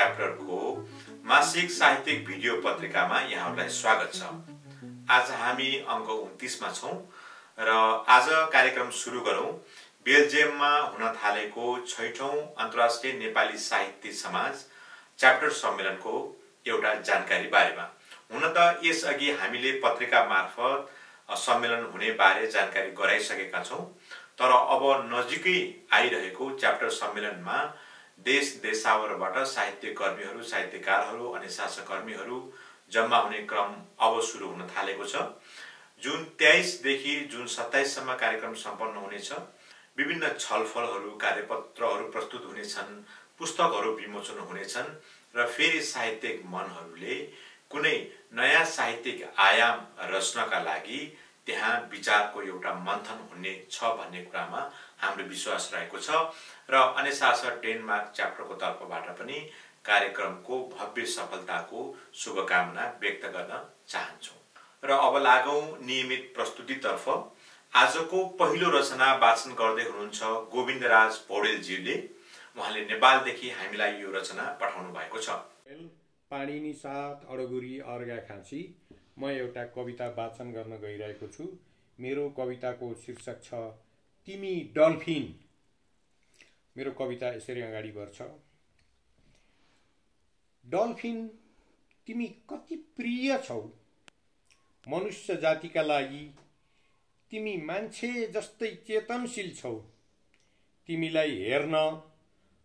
च्याप्टरको मासिक साहित्यिक भिडियो पत्रिकामा यहाँहरूलाई स्वागत छ। आज हामी अङ्क 29 मा छौं र आज कार्यक्रम सुरु गरौं बेल्जियममा हुन थालेको 6औं अन्तर्राष्ट्रिय नेपाली साहित्य समाज च्याप्टर सम्मेलनको एउटा जानकारी बारेमा। हुन त यसअघि हामीले पत्रिका मार्फत सम्मेलन हुने बारे जानकारी गराइसकेका छौं, तर अब नजिकै आइरहेको च्याप्टर सम्मेलनमा देश देशावरबाट साहित्य कर्मीहरू, साहित्यकारहरू अनि शासककर्मीहरू जम्मा हुने क्रम अब सुरु हुन थालेको छ। जुन 23 देखि जुन 27 सम्म कार्यक्रम सम्पन्न हुनेछ। विभिन्न छलफलहरू, कार्यपत्रहरू प्रस्तुत हुनेछन्, पुस्तकहरू विमोचन हुनेछन् र फेरि साहित्यिक मनहरूले कुनै नयाँ साहित्यिक आयाम रच्नका लागि त्यहाँ विचारको एउटा मन्थन हुने छ भन्ने कुरामा हाम्रो विश्वास रहेको छ र अनेसासर डेनमार्क च्याप्टरको तर्फबाट पनि कार्यक्रमको भव्य सफलताको शुभकामना व्यक्त गर्न चाहन्छौँ। र अब लागौं नियमित प्रस्तुतितर्फ। आजको पहिलो रचना वाचन गर्दै हुनुहुन्छ गोविन्दराज पौडेलज्यूले। उहाँले नेपालदेखि हामीलाई यो रचना पठाउनु भएको छ। पाणिनी साथ अडगुरी अर्घा खाँची म एउटा कविता वाचन गर्न गइरहेको छु। मेरो कविताको शीर्षक छ तिमी डल्फिन। मेरो कविता यसरी अगाडि बढ्छ। डल्फिन, तिमी कति प्रिय छौ मनुष्य जातिका लागि। तिमी मान्छे जस्तै चेतनशील छौ। तिमीलाई हेर्न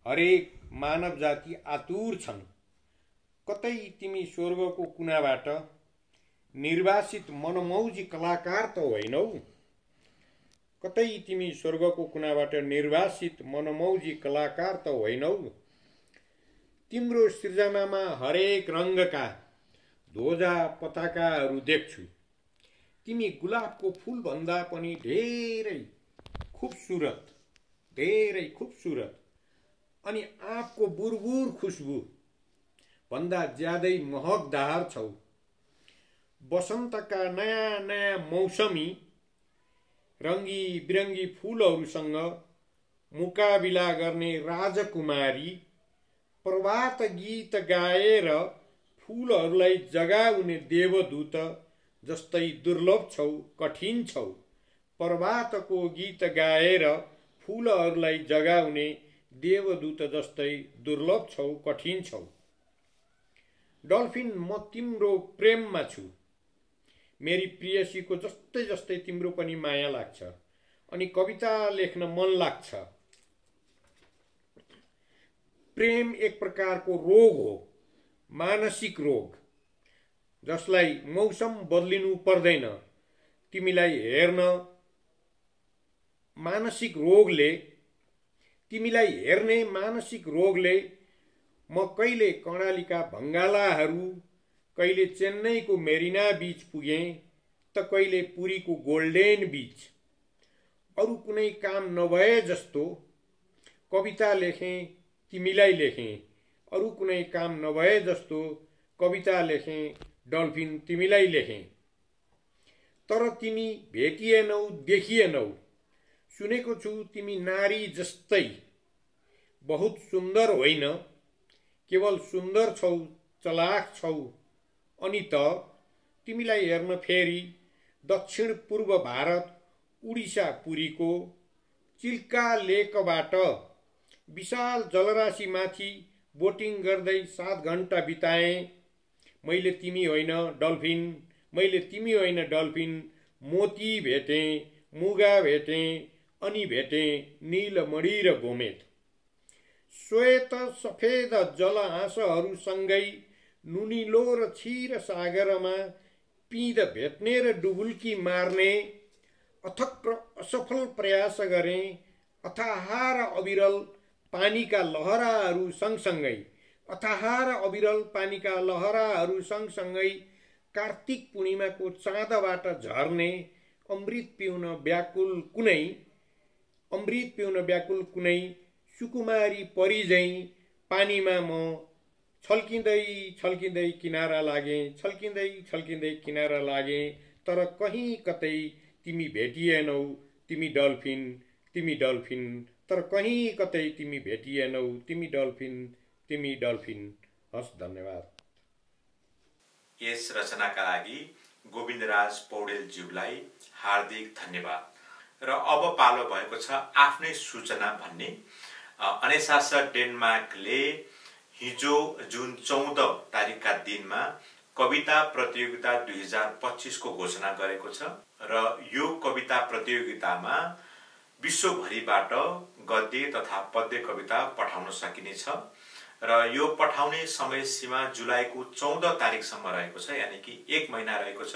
हरेक मानव जाति आतुर छन्। कतै तिमी स्वर्गको कुनाबाट निर्वासित मनमौजी कलाकार त होइनौ। कतै तिमी स्वर्गको कुनाबाट निर्वासित मनमौजी कलाकार त होइनौ। तिम्रो सृजनामा हरेक रङ्गका ध्वजा पताकाहरू देख्छु। तिमी गुलाबको फूल भन्दा पनि धेरै खुबसुरत अनि आँपको बुरबुर खुशबु भन्दा ज्यादै महकदार छौ। वसन्तका नयाँ नयाँ मौसमी रङ्गी बिरङ्गी फूलहरूसँग मुकाबिला गर्ने राजकुमारी, प्रभात गीत गाएर फूलहरूलाई जगाउने देवदूत जस्तै दुर्लभ छौ, कठिन छौ। प्रभातको गीत गाएर फूलहरूलाई जगाउने देवदूत जस्तै दुर्लभ छौ, कठिन छौ। डल्फिन, म तिम्रो प्रेममा छु। मेरी प्रियसीको जस्तै जस्तै तिम्रो पनि माया लाग्छ अनि कविता लेख्न मन लाग्छ। प्रेम एक प्रकारको रोग हो, मानसिक रोग, जसलाई मौसम बदलिनु पर्दैन। तिमीलाई हेर्ने मानसिक रोगले म कहिले कर्णालीका भङ्गालाहरू, कहिले चेन्नईको मेरिना बीच पुगेँ त कहिले पुरीको गोल्डेन बीच। अरू कुनै काम नभए जस्तो कविता लेखेँ, तिमीलाई लेखेँ। अरू कुनै काम नभए जस्तो कविता लेखेँ, डल्फिन तिमीलाई लेखेँ। तर तिमी भेटिएनौ, देखिएनौ। सुनेको छु तिमी नारी जस्तै बहुत सुन्दर होइन, केवल सुन्दर छौ, चलाख छौ। अनि त तिमीलाई हेर्न फेरि दक्षिण पूर्व भारत उडिसा पुरीको चिल्का लेकबाट विशाल जलराशिमाथि बोटिङ गर्दै 7 घण्टा बिताएँ। मैले तिमी होइन डल्फिन, मोती भेटेँ, मुगा भेटेँ, अनि भेटेँ नीलमणि र गोमेद। श्वेत सफेद जलहाँसहरूसँगै नुनिलो र क्षीर सागरमा पिँध भेट्ने र डुबुल्की मार्ने अथक र असफल प्रयास गरेँ। अथाह र अविरल पानीका लहराहरू सँगसँगै कार्तिक पूर्णिमाको चाँदबाट झर्ने अमृत पिउन व्याकुल कुनै सुकुमारी परी झैं पानीमा म छल्किँदै किनारा लागेँ। तर कहीँ कतै तिमी भेटिएनौ, तिमी डल्फिन। तर कहीँ कतै तिमी भेटिएनौ, तिमी डल्फिन। हस्, धन्यवाद। यस रचनाका लागि गोविन्दराज पौडेलज्यूलाई हार्दिक धन्यवाद। र अब पालो भएको छ आफ्नै सूचना भन्ने। अनेसास डेनमार्कले हिजो जुन 14 तारिकका दिनमा कविता प्रतियोगिता 2025 को घोषणा गरेको छ र यो कविता प्रतियोगितामा विश्वभरिबाट गद्य तथा पद्य कविता पठाउन सकिनेछ र यो पठाउने समय सीमा जुलाईको 14 तारिकसम्म रहेको छ, यानी कि 1 महिना रहेको छ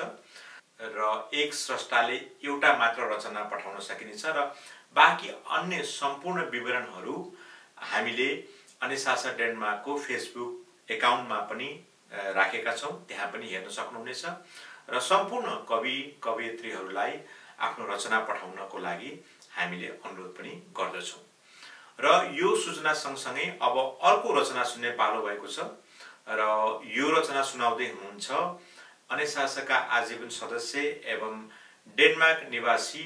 र एक स्रष्टाले एउटा मात्र रचना पठाउन सकिनेछ र बाँकी अन्य सम्पूर्ण विवरणहरू हामीले अनेसास डेनमार्कको फेसबुक एकाउन्टमा पनि राखेका छौं, त्यहाँ पनि हेर्न सक्नुहुनेछ र सम्पूर्ण कवि कवयित्रीहरूलाई आफ्नो रचना पठाउनको लागि हामीले अनुरोध पनि गर्दछौं। र यो सूचना सँगसँगै अब अर्को रचना सुन्ने पालो भएको छ र यो रचना सुनाउँदै हुनुहुन्छ अनेसासका आजीवन सदस्य एवं डेनमार्क निवासी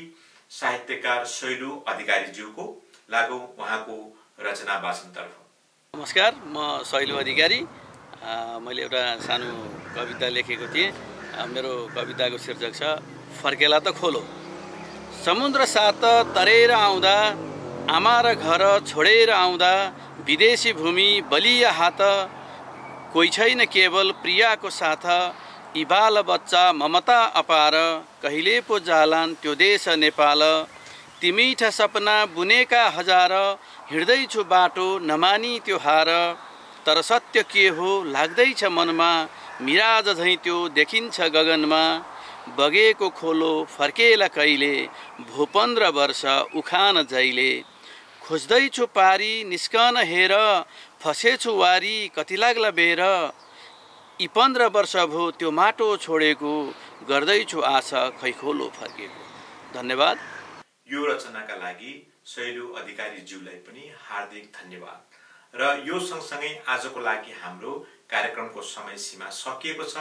साहित्यकार शैलु अधिकारीज्यूको। लागौ उहाँको रचना वाचनतर्फ। नमस्कार, म शैलु अधिकारी। मैले एउटा सानो कविता लेखेको थिएँ। मेरो कविताको शीर्षक छ फर्केला त खोलो। समुद्र सात तरेर आउँदा, आमा र घर छोडेर आउँदा, विदेशी भूमि बलिया हात, कोही छैन केवल प्रियाको साथ, यी बाल बच्चा ममता अपार, कहिले पो जालान् त्यो देश नेपाल। ती मिठा सपना बुनेका हजार, हिँड्दैछु बाटो नमानी त्यो हार, तर सत्य के हो लाग्दैछ मनमा, मिराज झैँ त्यो देखिन्छ गगनमा। बगेको खोलो फर्केला कहिले, भो 15 वर्ष उखान जहिले, खोज्दैछु पारी निस्कन हेर, फसेछु वारी कति लाग्ला बेर, यी 15 वर्ष भो त्यो माटो छोडेको, गर्दैछु आशा खै खोलो फर्केको। धन्यवाद। यो रचनाका लागि शैलु अधिकारीज्यूलाई पनि हार्दिक धन्यवाद। र यो सँगसँगै आजको लागि हाम्रो कार्यक्रमको समय सीमा सकिएको छ।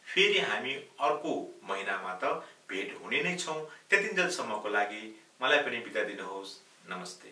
फेरि हामी अर्को महिनामा त भेट हुने नै छौं। त्यतिन्जेलसम्मको लागि मलाई पनि बिदा दिनुहोस्। नमस्ते।